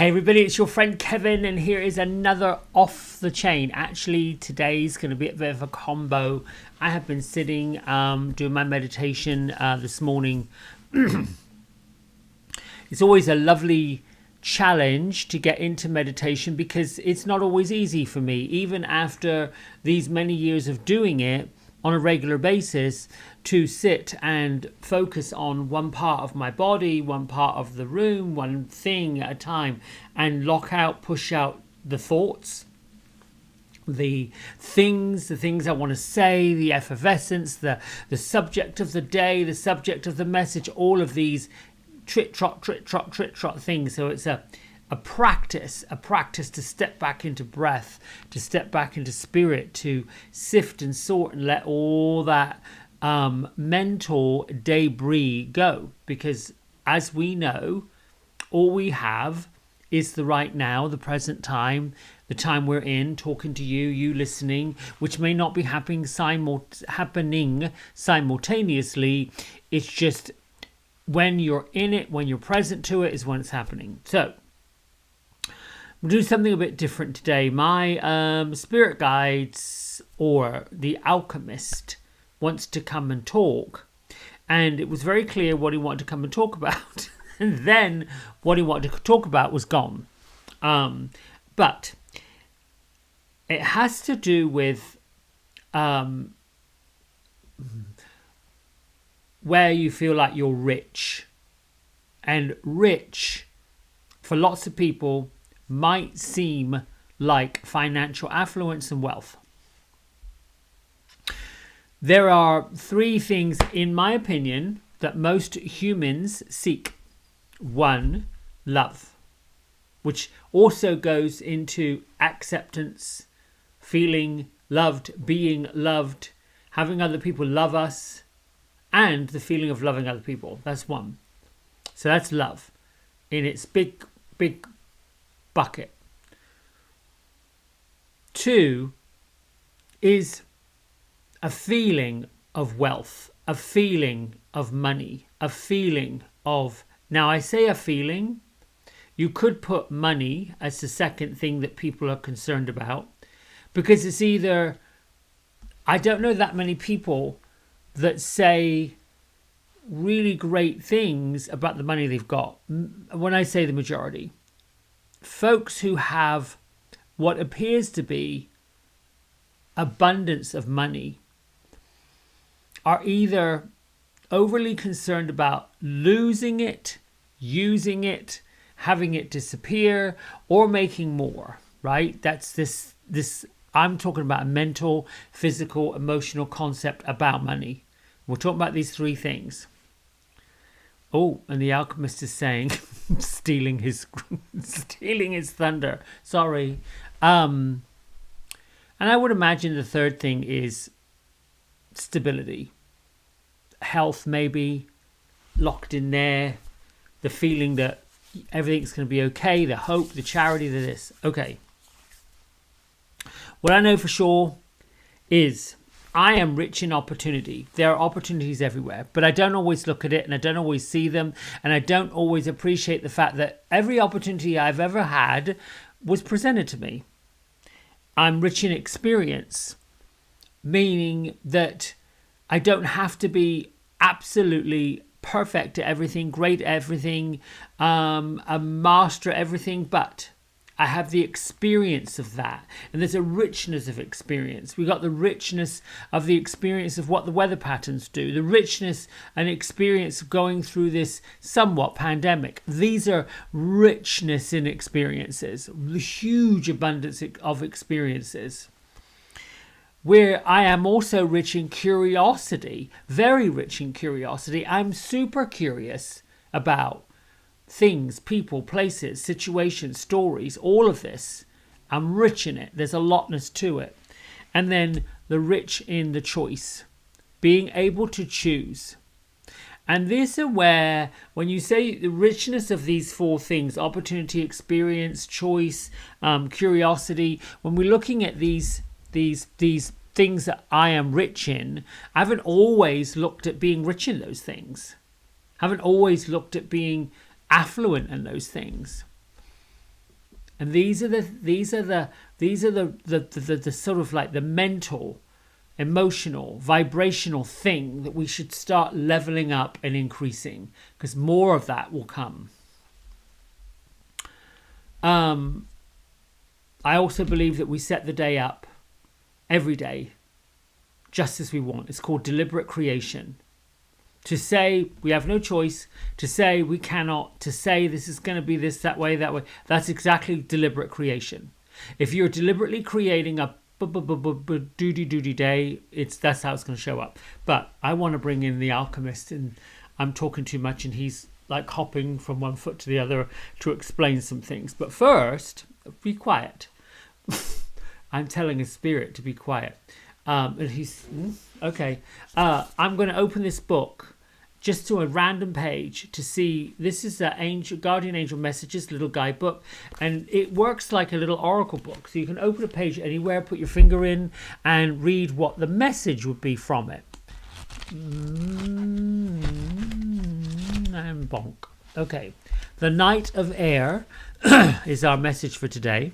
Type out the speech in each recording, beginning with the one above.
Hey everybody, it's your friend Kevin, and here is another Off the Chain. Actually, today's going to be a bit of a combo. I have been sitting, doing my meditation this morning. It's always a lovely challenge to get into meditation because it's not always easy for me. Even after these many years of doing it on a regular basis, to sit and focus on one part of my body, one part of the room, one thing at a time, and lock out, push out the thoughts, the things I want to say, the effervescence, the subject of the day, the subject of the message, all of these trit-trot things. So it's a practice to step back into breath, to step back into spirit, to sift and sort and let all that mental debris go. Because as we know, all we have is the right now, the present time, the time we're in, talking to you, you listening, which may not be happening simultaneously. It's just when you're in it, when you're present to it, is when it's happening. So we'll do something a bit different today. My spirit guides, or the Alchemist, wants to come and talk, and it was very clear what he wanted to come and talk about. And then what he wanted to talk about was gone. But it has to do with where you feel like you're rich. And rich, for lots of people, might seem like financial affluence and wealth. There are three things, in my opinion, that most humans seek. One, love, which also goes into acceptance, feeling loved, being loved, having other people love us, and the feeling of loving other people. That's one. So that's love in its big bucket. Two is a feeling of wealth, a feeling of money, a feeling of... Now, I say a feeling. You could put money as the second thing that people are concerned about, because it's either... I don't know that many people that say really great things about the money they've got. When I say the majority, folks who have what appears to be abundance of money are either overly concerned about losing it, using it, having it disappear, or making more, right? That's this I'm talking about a mental, physical, emotional concept about money. We're talking about these three things. Oh, and the Alchemist is saying, stealing his thunder. Sorry. And I would imagine the third thing is stability, health, maybe locked in there, the feeling that everything's going to be okay, the hope, the charity, the this. Okay. What I know for sure is I am rich in opportunity. There are opportunities everywhere, but I don't always look at it, and I don't always see them, and I don't always appreciate the fact that every opportunity I've ever had was presented to me. I'm rich in experience, meaning that I don't have to be absolutely perfect at everything, great at everything, a master at everything, but I have the experience of that. And there's a richness of experience. We got the richness of the experience of what the weather patterns do, the richness and experience of going through this somewhat pandemic. These are richness in experiences, the huge abundance of experiences. Where I am also rich in curiosity, very rich in curiosity. I'm super curious about things, people, places, situations, stories, all of this. I'm rich in it. There's a lotness to it. And then the rich in the choice, being able to choose. And this is where, when you say the richness of these four things, opportunity, experience, choice, curiosity, when we're looking at these things that I am rich in, I haven't always looked at being rich in those things. I haven't always looked at being affluent in those things. And these are the sort of like the mental, emotional, vibrational thing that we should start leveling up and increasing, because more of that will come. I also believe that we set the day up every day just as we want. It's called deliberate creation. To say we have no choice, to say we cannot, to say this is going to be this, that way, that's exactly deliberate creation. If you're deliberately creating a doody day, that's how it's going to show up. But I want to bring in the Alchemist, and I'm talking too much and he's like hopping from one foot to the other to explain some things. But first, be quiet. I'm telling his spirit to be quiet. And he's okay. I'm going to open this book just to a random page to see. This is the angel, guardian angel messages, little guide book, and it works like a little oracle book. So you can open a page anywhere, put your finger in, and read what the message would be from it. And bonk. Okay, the Knight of Air is our message for today.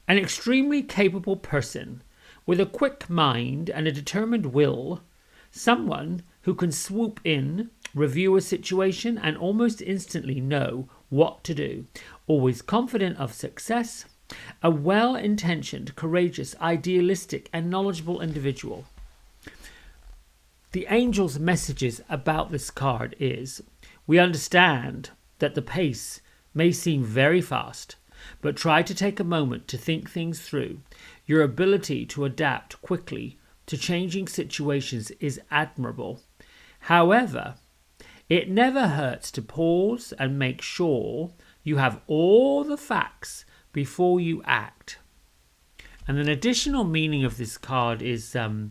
An extremely capable person with a quick mind and a determined will, someone who can swoop in, review a situation and almost instantly know what to do, always confident of success, a well-intentioned, courageous, idealistic and knowledgeable individual. The angel's messages about this card is, we understand that the pace may seem very fast, but try to take a moment to think things through. Your ability to adapt quickly to changing situations is admirable. However, it never hurts to pause and make sure you have all the facts before you act. And an additional meaning of this card is a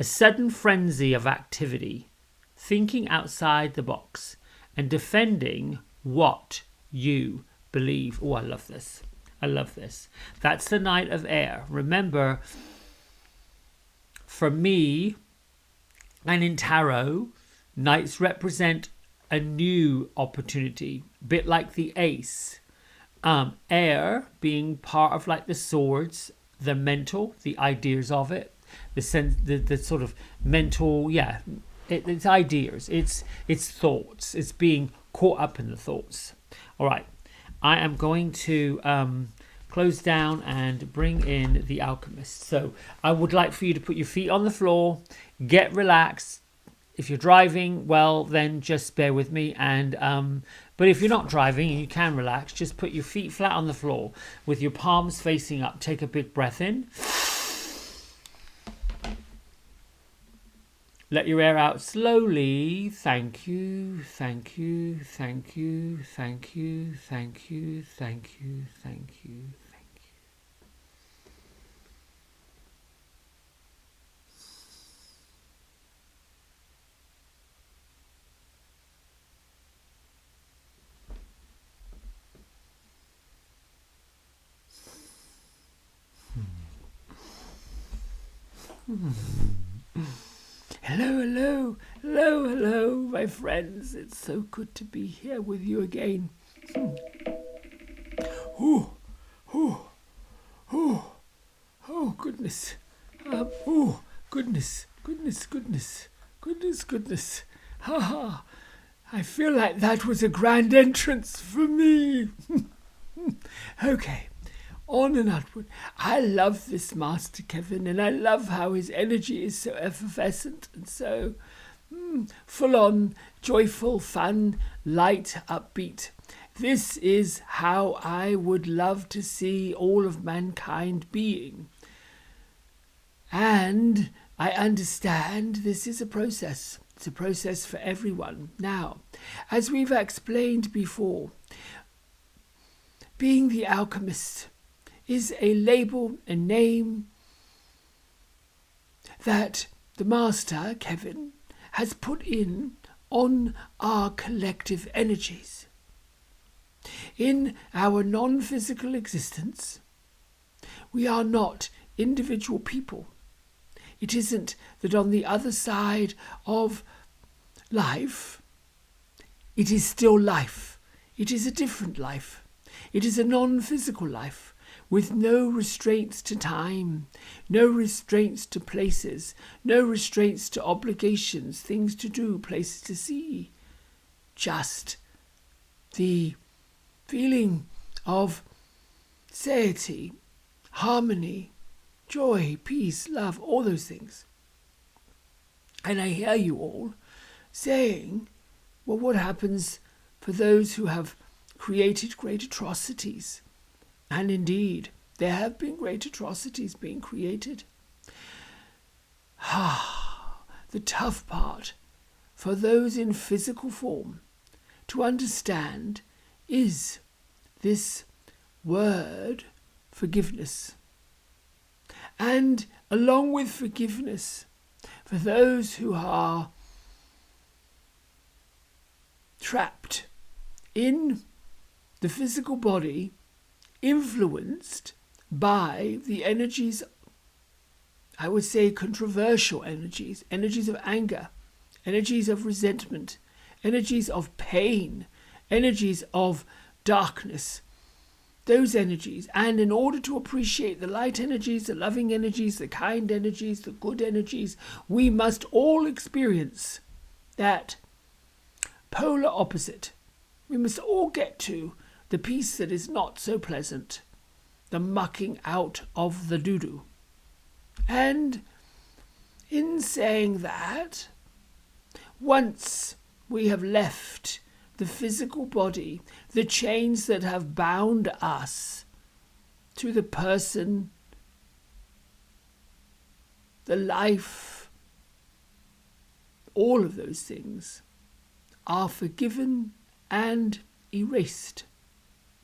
sudden frenzy of activity, thinking outside the box, and defending what you believe. Oh, I love this. I love this. That's the Knight of Air. Remember, for me, and in tarot, knights represent a new opportunity, a bit like the ace. Air being part of like the swords, the mental, the ideas of it, the sort of mental, it's ideas, it's thoughts, it's being caught up in the thoughts. All right. I am going to close down and bring in the Alchemist. So I would like for you to put your feet on the floor, get relaxed. If you're driving, well, then just bear with me. And but if you're not driving and you can relax, just put your feet flat on the floor with your palms facing up. Take a big breath in. Let your air out slowly. Thank you, thank you, thank you, thank you, thank you, thank you, thank you, thank you. Hello, hello, hello, hello, my friends. It's so good to be here with you again. Oh, goodness. Goodness. Ha ha. I feel like that was a grand entrance for me. Okay. On and upward. I love this Master Kevin, and I love how his energy is so effervescent and so full on, joyful, fun, light, upbeat. This is how I would love to see all of mankind being. And I understand this is a process. It's a process for everyone. Now, as we've explained before, being the Alchemist is a label, a name that the Master, Kevin, has put in on our collective energies. In our non-physical existence, we are not individual people. It isn't that on the other side of life, it is still life. It is a different life. It is a non-physical life with no restraints to time, no restraints to places, no restraints to obligations, things to do, places to see. Just the feeling of satiety, harmony, joy, peace, love, all those things. And I hear you all saying, well, what happens for those who have created great atrocities? And indeed, there have been great atrocities being created. The tough part for those in physical form to understand is this word forgiveness. And along with forgiveness, for those who are trapped in the physical body, influenced by the energies, I would say controversial energies, energies of anger, energies of resentment, energies of pain, energies of darkness, those energies. And in order to appreciate the light energies, the loving energies, the kind energies, the good energies, we must all experience that polar opposite. We must all get to the peace that is not so pleasant, the mucking out of the doo-doo. And in saying that, once we have left the physical body, the chains that have bound us to the person, the life, all of those things are forgiven and erased.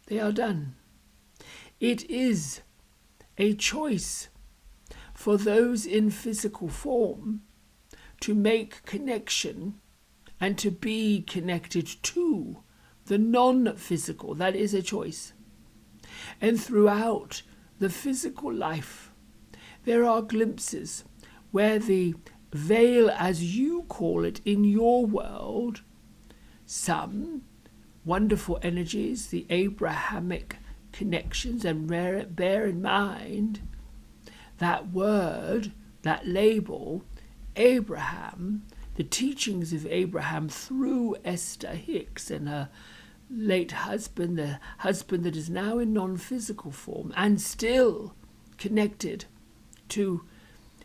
They are done. It is a choice for those in physical form to make connection and to be connected to the non-physical. That is a choice. And throughout the physical life, there are glimpses where the veil, as you call it in your world, some wonderful energies, the Abrahamic connections, and bear in mind that word, that label, Abraham, the teachings of Abraham through Esther Hicks and her late husband, the husband that is now in non-physical form and still connected to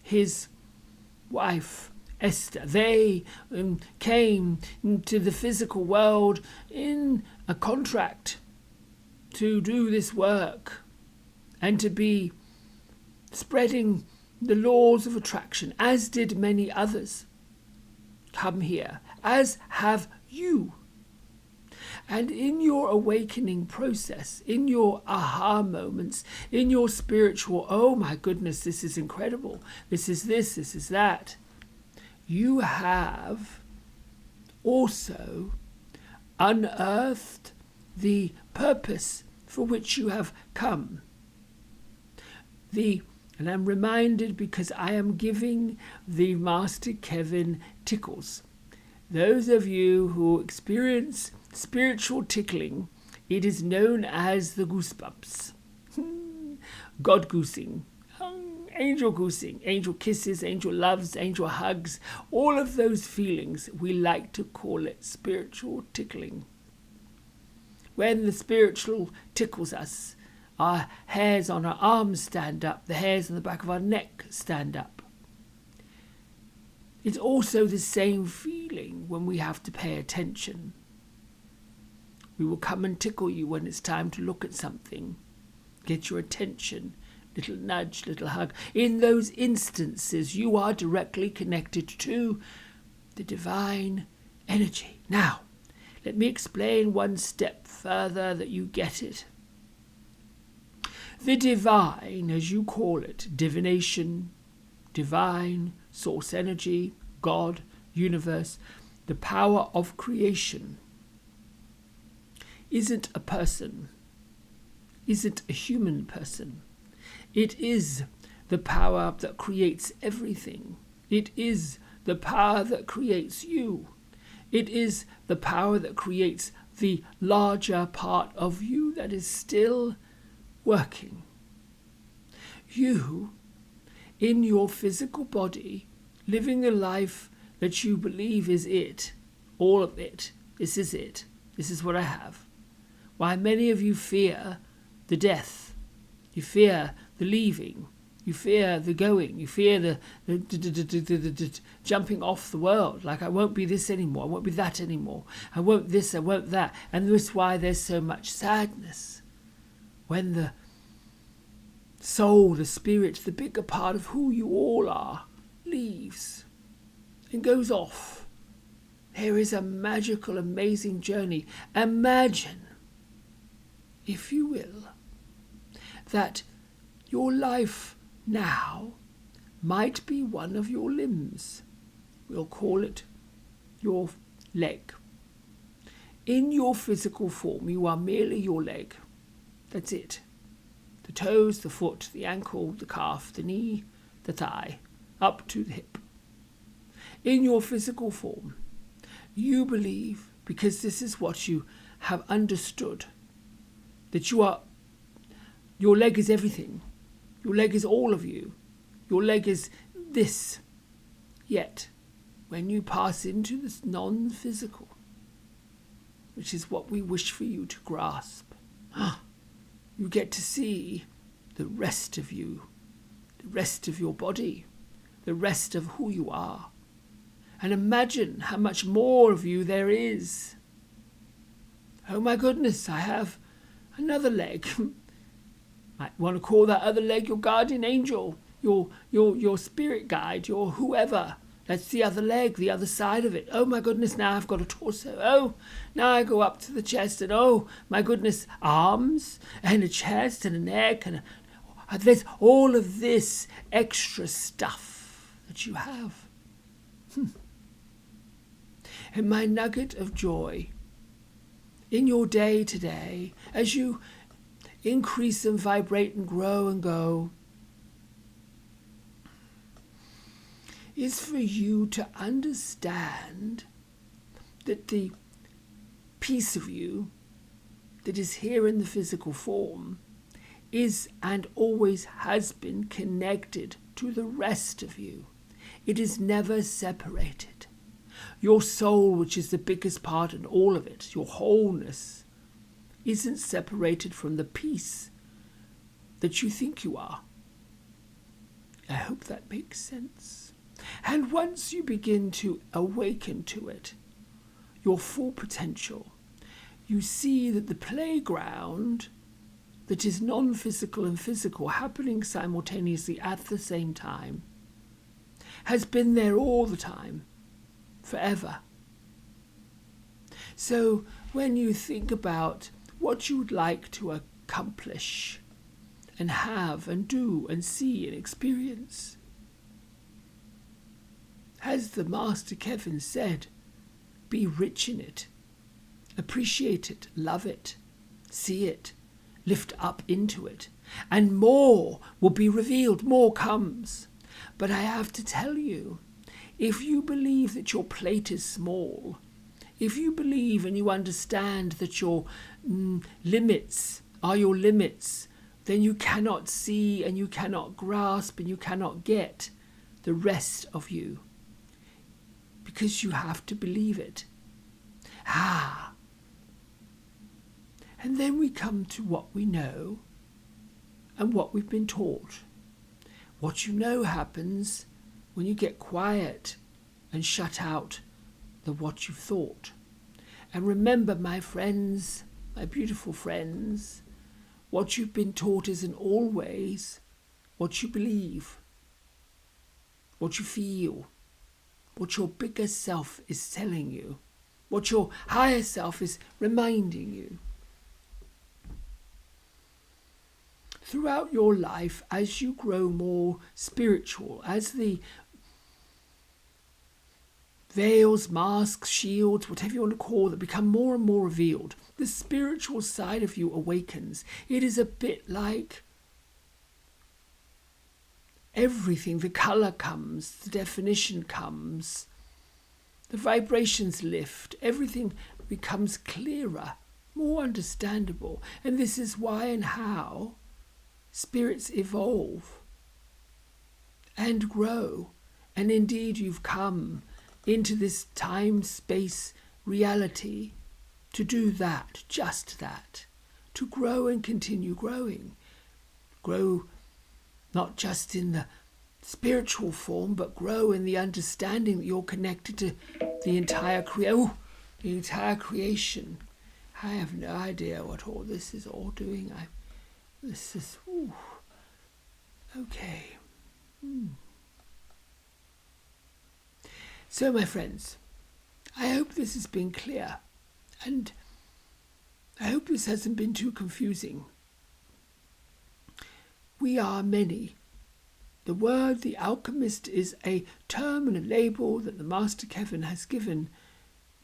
his wife Esther. They came to the physical world in a contract to do this work and to be spreading the laws of attraction, as did many others come here, as have you. And in your awakening process, in your aha moments, in your spiritual, oh my goodness, this is incredible, this is that, you have also unearthed the purpose for which you have come. And I'm reminded because I am giving the Master Kevin tickles. Those of you who experience spiritual tickling, it is known as the goosebumps. God goosing, angel goosing, angel kisses, angel loves, angel hugs, all of those feelings, we like to call it spiritual tickling. When the spiritual tickles us, our hairs on our arms stand up, the hairs on the back of our neck stand up. It's also the same feeling when we have to pay attention. We will come and tickle you when it's time to look at something, get your attention, little nudge, little hug. In those instances, you are directly connected to the divine energy. Now, let me explain one step further that you get it. The divine, as you call it, divination, divine, source energy, God, universe, the power of creation, isn't a person, isn't a human person. It is the power that creates everything. It is the power that creates you. It is the power that creates the larger part of you that is still working. You, in your physical body, living a life that you believe is it, all of it, this is it, this is what I have. Why many of you fear the death, you fear the leaving, you fear the going, you fear the jumping off the world, like I won't be this anymore, I won't be that anymore, I won't this, I won't that. And that's why there's so much sadness when the soul, the spirit, the bigger part of who you all are, leaves and goes off. There is a magical, amazing journey. Imagine, if you will, that your life now might be one of your limbs. We'll call it your leg. In your physical form, you are merely your leg. That's it. The toes, the foot, the ankle, the calf, the knee, the thigh, up to the hip. In your physical form, you believe, because this is what you have understood, that your leg is everything. Your leg is all of you. Your leg is this. Yet, when you pass into this non-physical, which is what we wish for you to grasp, you get to see the rest of you, the rest of your body, the rest of who you are. And imagine how much more of you there is. Oh my goodness, I have another leg. Might want to call that other leg your guardian angel, your spirit guide, your whoever. That's the other leg, the other side of it. Oh my goodness, now I've got a torso. Oh, now I go up to the chest, and oh my goodness, arms and a chest and a neck, and there's all of this extra stuff that you have. And my nugget of joy in your day today, as you increase and vibrate and grow and go, is for you to understand that the piece of you that is here in the physical form is and always has been connected to the rest of you. It is never separated. Your soul, which is the biggest part in all of it, your wholeness, isn't separated from the piece that you think you are. I hope that makes sense. And once you begin to awaken to it, your full potential, you see that the playground that is non-physical and physical happening simultaneously at the same time has been there all the time, forever. So when you think about what you would like to accomplish and have and do and see and experience, as the Master Kevin said, be rich in it, appreciate it, love it, see it, lift up into it, and more will be revealed, more comes. But I have to tell you, if you believe that your plate is small, if you believe and you understand that your limits are your limits, then you cannot see and you cannot grasp and you cannot get the rest of you, because you have to believe it. And then we come to what we know and what we've been taught. What you know happens when you get quiet and shut out the what you've thought. And remember, my friends, my beautiful friends, what you've been taught isn't always what you believe, what you feel, what your bigger self is telling you, what your higher self is reminding you. Throughout your life, as you grow more spiritual, as the veils, masks, shields, whatever you want to call them, become more and more revealed, the spiritual side of you awakens. It is a bit like everything. The colour comes, the definition comes, the vibrations lift, everything becomes clearer, more understandable. And this is why and how spirits evolve and grow. And indeed, you've come into this time-space reality to do that, just that, to grow and continue growing. Grow not just in the spiritual form, but grow in the understanding that you're connected to the entire creation. I have no idea what all this is all doing. Okay. So, my friends, I hope this has been clear, and I hope this hasn't been too confusing. We are many. The word, the alchemist, is a term and a label that the Master Kevin has given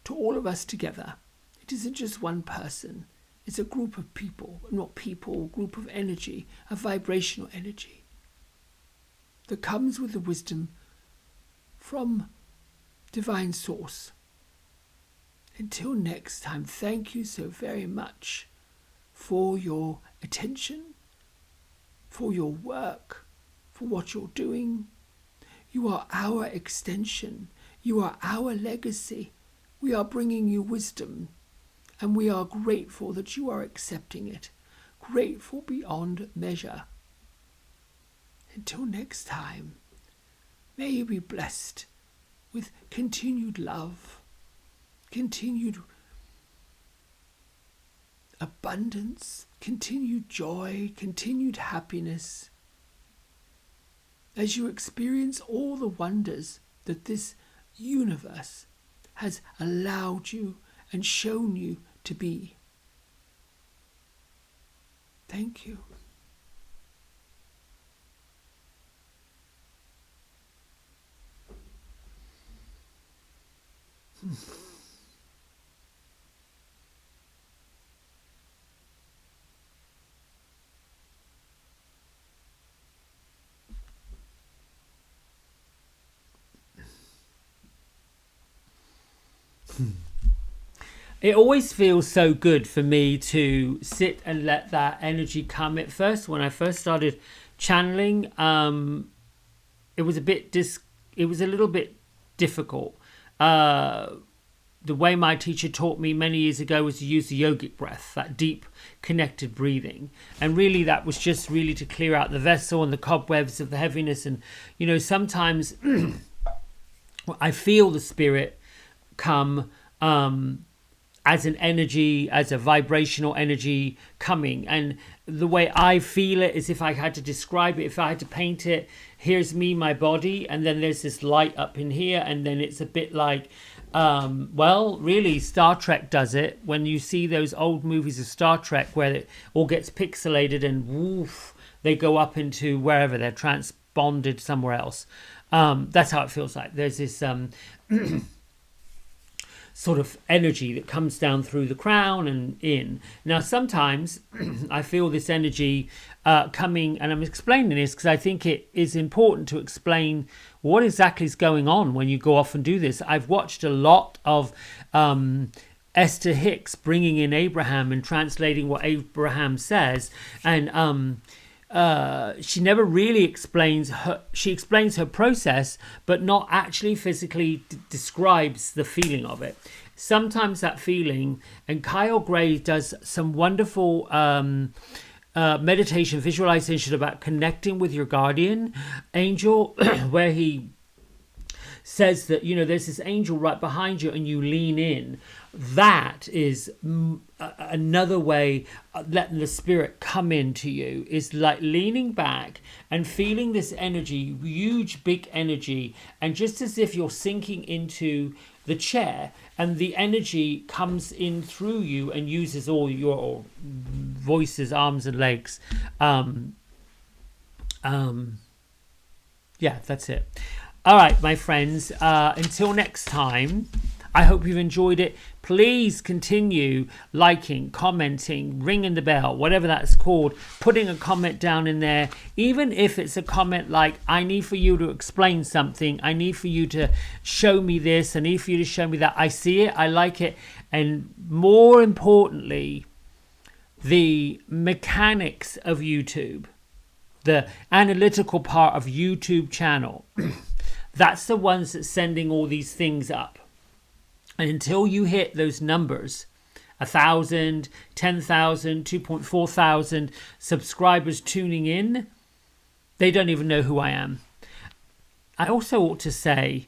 to all of us together. It isn't just one person. It's a group of people, not people, a group of energy, a vibrational energy that comes with the wisdom from divine source. Until next time, thank you so very much for your attention, for your work, for what you're doing. You are our extension. You are our legacy. We are bringing you wisdom, and we are grateful that you are accepting it. Grateful beyond measure. Until next time, may you be blessed with continued love, continued abundance, continued joy, continued happiness, as you experience all the wonders that this universe has allowed you and shown you to be. Thank you. It always feels so good for me to sit and let that energy come. At first, when I first started channeling, it was a little bit difficult. The way my teacher taught me many years ago was to use the yogic breath, that deep connected breathing. And really that was just really to clear out the vessel and the cobwebs of the heaviness. And, sometimes I feel the spirit come as an energy, as a vibrational energy coming. And the way I feel it is, if I had to describe it, if I had to paint it, here's me, my body, and then there's this light up in here, and then it's a bit like, really Star Trek does it. When you see those old movies of Star Trek where it all gets pixelated and woof, they go up into wherever, they're transponded somewhere else. That's how it feels like. There's this sort of energy that comes down through the crown and in. Now, sometimes I feel this energy coming, and I'm explaining this because I think it is important to explain what exactly is going on when you go off and do this. I've watched a lot of Esther Hicks bringing in Abraham and translating what Abraham says, and she never really explains she explains her process, but not actually physically describes the feeling of it. Sometimes that feeling, and Kyle Gray does some wonderful meditation, visualization about connecting with your guardian angel, where he says that, there's this angel right behind you and you lean in. That is another way letting the spirit come into you, is like leaning back and feeling this energy, huge, big energy, and just as if you're sinking into the chair, and the energy comes in through you and uses all your voices, arms and legs. Yeah, that's it. All right, my friends, until next time, I hope you've enjoyed it. Please continue liking, commenting, ringing the bell, whatever that's called, putting a comment down in there. Even if it's a comment like, I need for you to explain something, I need for you to show me this, I need for you to show me that. I see it, I like it, And more importantly, the mechanics of YouTube, the analytical part of YouTube channel, that's the ones that's sending all these things up. And until you hit those numbers, 1,000, 10,000, 2.4 thousand subscribers tuning in, they don't even know who I am. I also ought to say,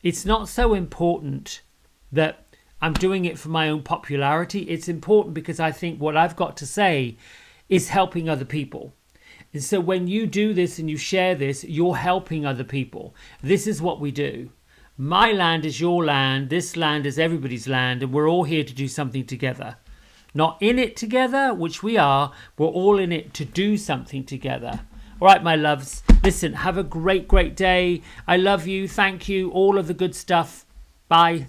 it's not so important that I'm doing it for my own popularity. It's important because I think what I've got to say is helping other people. And so when you do this and you share this, you're helping other people. This is what we do. My land is your land. This land is everybody's land. And we're all here to do something together. Not in it together, which we are. We're all in it to do something together. All right, my loves. Listen, have a great, great day. I love you. Thank you. All of the good stuff. Bye.